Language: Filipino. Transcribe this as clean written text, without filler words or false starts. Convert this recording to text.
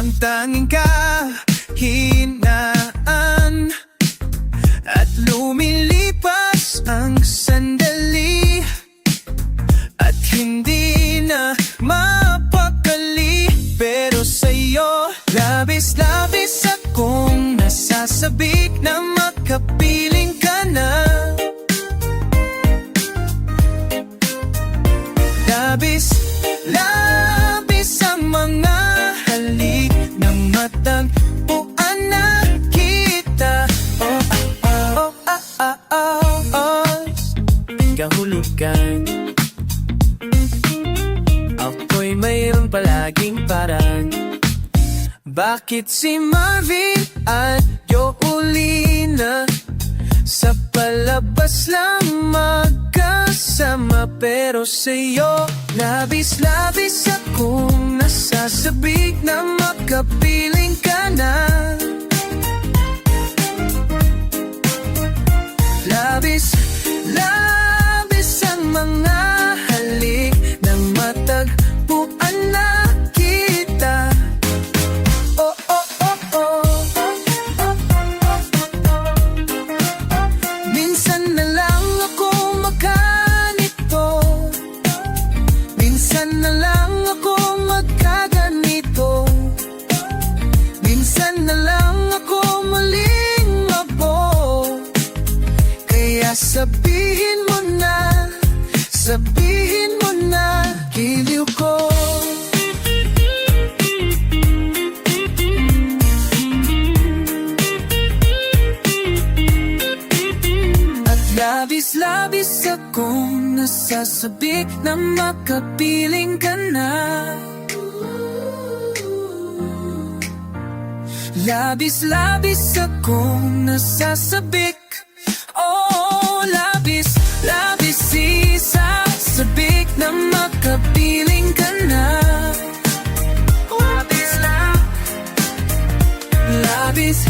ang tanging kahinaan, at lumilipas ang sandali, at hindi na mapakali. Pero sa'yo, labis-labis akong nasasabik na makapiling ka na. Labis-labis ang mga halik ng matagpuan na kita. Kahulugan, ako'y mayroon palaging parang. Bakit si Marvin at Yolina sa palabas lang magkasama, pero sa'yo, labis-labis akong nasasabik na makapiling ka na. Labis-labis ang mga halik ng matagpuan na kita. Minsan na lang ako magkanito, minsan na lang ako magkaganito, minsan na lang ako muling mabo. Kaya sabihin mo na, giliw ko. At labis-labis akong nasasabik na makapiling ka na. Labis-labis akong nasasabik. Labis isasabik na makapiling ka na. Labis